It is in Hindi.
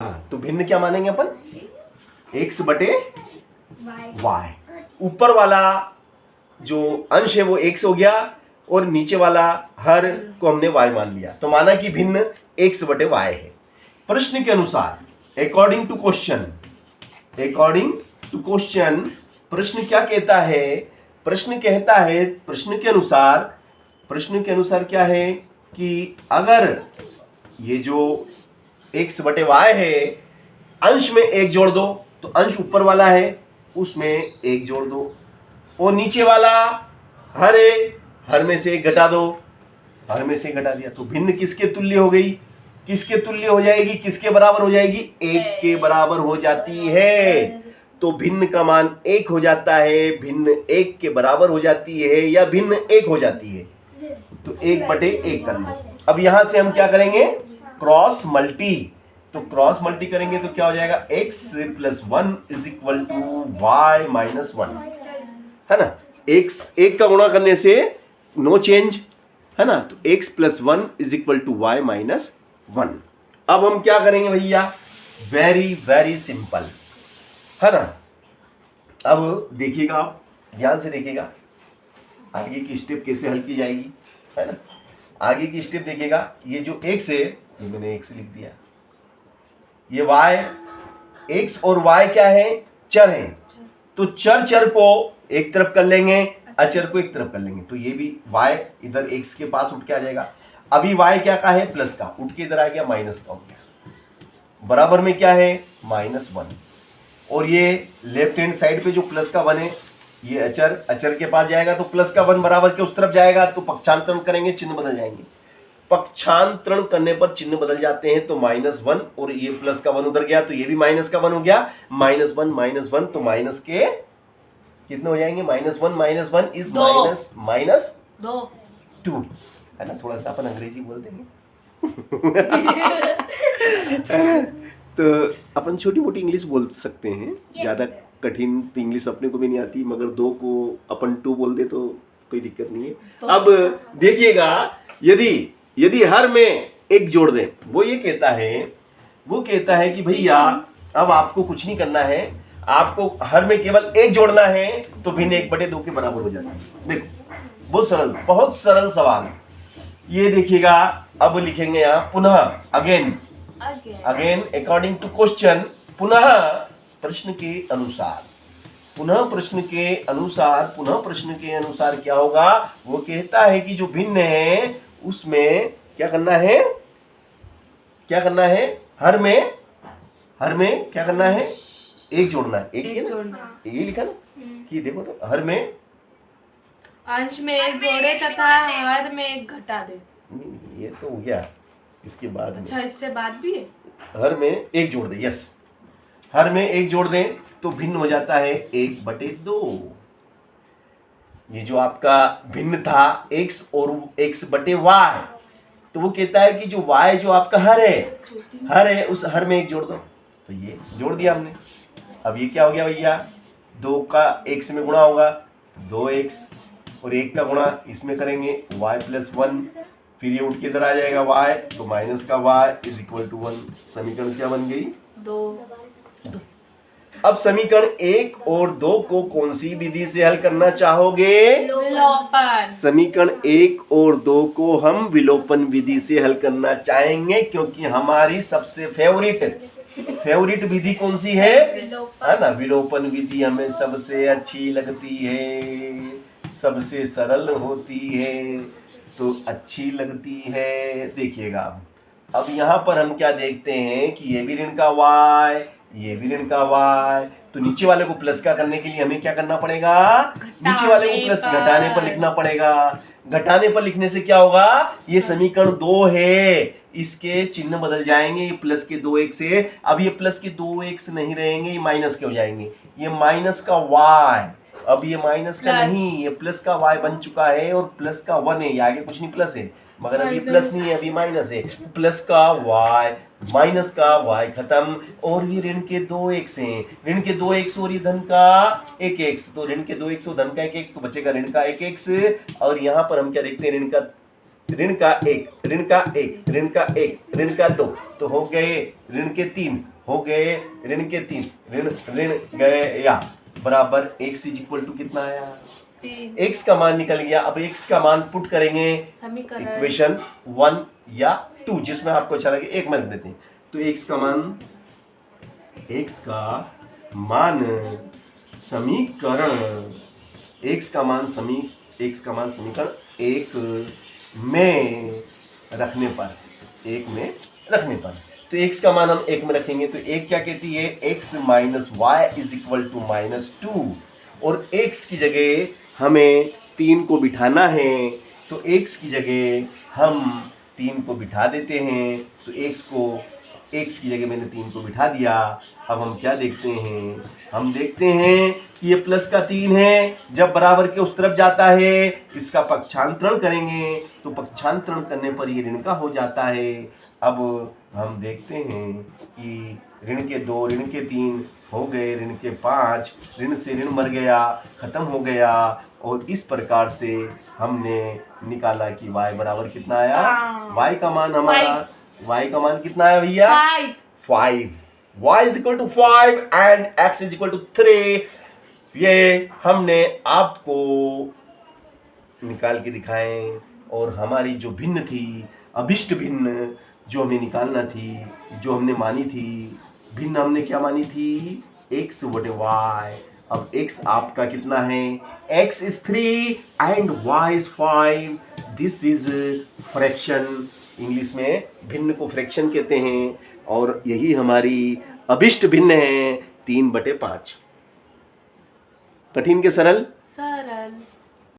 तो भिन्न क्या मानेंगे अपन? x बटे y। ऊपर वाला जो अंश है वो x हो गया और नीचे वाला हर को हमने y मान लिया, तो माना कि भिन्न x बटे y है। प्रश्न के अनुसार अकॉर्डिंग टू क्वेश्चन प्रश्न क्या कहता है? प्रश्न के अनुसार क्या है कि अगर ये जो x बटे y है अंश में एक जोड़ दो, तो अंश ऊपर वाला है उसमें एक जोड़ दो, और नीचे वाला हर में से एक घटा दो, हर में से घटा दिया, तो भिन्न किसके तुल्य हो गई? किसके तुल्य हो जाएगी? किसके बराबर हो जाएगी? एक के बराबर हो जाती है। तो भिन्न का मान एक हो जाता है, भिन्न एक के बराबर हो जाती है या भिन्न एक हो जाती है, तो एक बटे एक कर लो। अब यहां से हम क्या करेंगे? Cross multi. तो क्रॉस मल्टी करेंगे तो क्या हो जाएगा? x plus 1 is equal to y minus 1, है ना। एक का गुणा करने से नो चेंज, है ना, तो x plus 1 is equal to y minus 1। अब हम क्या करेंगे भैया? वेरी वेरी सिंपल, है ना। अब देखिएगा, ध्यान से देखिएगा आगे की स्टेप कैसे हल की जाएगी, है ना। आगे की स्टेप देखिएगा, ये जो x है ये मैंने x लिख दिया, ये y, x और y क्या है? चर है। तो चर को एक तरफ कर लेंगे, अचर को एक तरफ कर लेंगे, तो ये भी y इधर x के पास उठ के आ जाएगा। अभी y क्या का है? प्लस का, उठ के इधर आ गया माइनस का, उठ गया। बराबर में क्या है? माइनस 1। और ये लेफ्ट हैंड साइड पे जो प्लस का 1 है ये अचर के पास जाएगा, तो प्लस का 1 बराबर के उस तरफ जाएगा, तो पक्षांतरण करेंगे, चिन्ह बदल जाएंगे। पक्षांतरण करने पर चिन्ह बदल जाते हैं, तो माइनस 1 और ये प्लस का 1 उधर गया, तो ये भी माइनस का 1 हो गया। माइनस 1 तो माइनस के कितने हो जाएंगे? माइनस 1 इज माइनस 2, है ना। थोड़ा सा अपन अंग्रेजी बोल देंगे तो अपन छोटी मोटी इंग्लिश बोल सकते हैं, ज्यादा कठिन तो इंग्लिश अपने को भी नहीं आती, मगर 2 को अपन 2 बोल दे तो कोई दिक्कत नहीं है। अब देखिएगा, यदि हर में एक जोड़ दें, वो कहता है कि भैया अब आपको कुछ नहीं करना है, आपको हर में केवल एक जोड़ना है, तो भिन्न 1/2 के बराबर हो जाता है। देखो बहुत सरल सवाल। ये देखिएगा, अब लिखेंगे यहाँ पुनः अगेन अकॉर्डिंग टू क्वेश्चन, पुनः प्रश्न के अनुसार क्या होगा? वो कहता है कि जो भिन्न है उसमें क्या करना है? हर में क्या करना है? एक जोड़ना है। ये लिखा ना कि देखो, तो हर में अंश में एक जोड़े तथा हर में एक घटा दे। नहीं, ये तो हो गया इसके बाद। अच्छा, इससे बाद भी है? हर में एक जोड़ दे, यस, हर में एक जोड़ दें तो भिन्न हो जाता है 1/2। ये जो आपका भिन्न था x और x बटे y, तो वो कहता है कि जो y जो आपका हर है उस हर में एक जोड़ दो, तो ये जोड़ दिया हमने। अब ये क्या हो गया भैया? 2 का x में गुणा होगा 2x, और 1 का गुणा इसमें करेंगे y प्लस 1, फिर ये उठ के इधर आ जाएगा y, तो माइनस का y इज इक्वल टू 1। समीकरण क्या बन गई? 2। अब समीकरण 1 और 2 को कौन सी विधि से हल करना चाहोगे? विलोपन। समीकरण 1 और 2 को हम विलोपन विधि से हल करना चाहेंगे, क्योंकि हमारी सबसे फेवरेट विधि कौन सी है? है ना, विलोपन विधि हमें सबसे अच्छी लगती है, सबसे सरल होती है, तो अच्छी लगती है। देखिएगा, अब यहाँ पर हम क्या देखते हैं कि ये भी ऋण का y, ये भी ऋण का y, तो नीचे वाले को प्लस का करने के लिए हमें क्या करना पड़ेगा? नीचे वाले को प्लस घटाने पर लिखना पड़ेगा। घटाने पर लिखने से क्या होगा? ये समीकरण 2 है, इसके चिन्ह बदल जाएंगे, ये प्लस के 2x है, अब ये प्लस के 2x नहीं रहेंगे, ये माइनस के हो जाएंगे। ये माइनस का y, अब ये माइनस का नहीं, ये प्लस का y बन चुका है, और प्लस का 1 है, ये आगे कुछ नहीं प्लस है, मगर अभी प्लस नहीं है, अभी माइनस है। प्लस का y माइनस का y खत्म, और ये ऋण के 2x हैं, ऋण के 2x और ये धन का 1x, तो ऋण के 2x और धन का 1x, तो बचेगा ऋण का 1x। और यहाँ पर हम क्या देखते हैं? ऋण का ऋण का 1, ऋण का 1, ऋण का 1, ऋण का 2, तो हो गए ऋण के 3, हो गए ऋण के 3, ऋण ऋण गए या बराबर x इज इक्वल टू कितना आया? 3 x का मान निकल गया। अब x का मान पुट करेंगे समीकरण इक्वेशन 1 या 2, जिसमें आपको अच्छा लगे, एक में रख देते हैं। तो x का मान समीकरण समीकरण 1 में रखने पर तो x का मान हम 1 में रखेंगे तो 1 क्या कहती है? x minus y is equal to -2 और x की जगह हमें 3 को बिठाना है तो x की जगह हम 3 को बिठा देते हैं। तो x की जगह मैंने 3 को बिठा दिया। अब हम क्या देखते हैं? हम देखते हैं कि ये प्लस का 3 है, जब बराबर के उस तरफ जाता है इसका पक्षांतरण करेंगे तो पक्षांतरण करने पर ये ऋण का हो जाता है। अब हम देखते हैं कि ऋण के 2, ऋण के 3 हो गए, ऋण के 5, ऋण से ऋण मर गया, खत्म हो गया और इस प्रकार से हमने निकाला कि y बराबर कितना आया? y का मान हमारा y का मान कितना आया भैया? 5। y is equal to 5 and x is equal to 3। ये हमने आपको निकाल के दिखाएं और हमारी जो भिन्न थी, अभिष्ट भिन्न जो हमें निकालना थी, जो हमने मानी थी, भिन्न हमने क्या मानी थी? x बटे y। अब x आपका कितना है? x is 3 and y is 5। This is fraction. English में भिन्न को फ्रैक्शन कहते हैं और यही हमारी अभिष्ट भिन्न है 3/5। कठिन के सरल? सरल।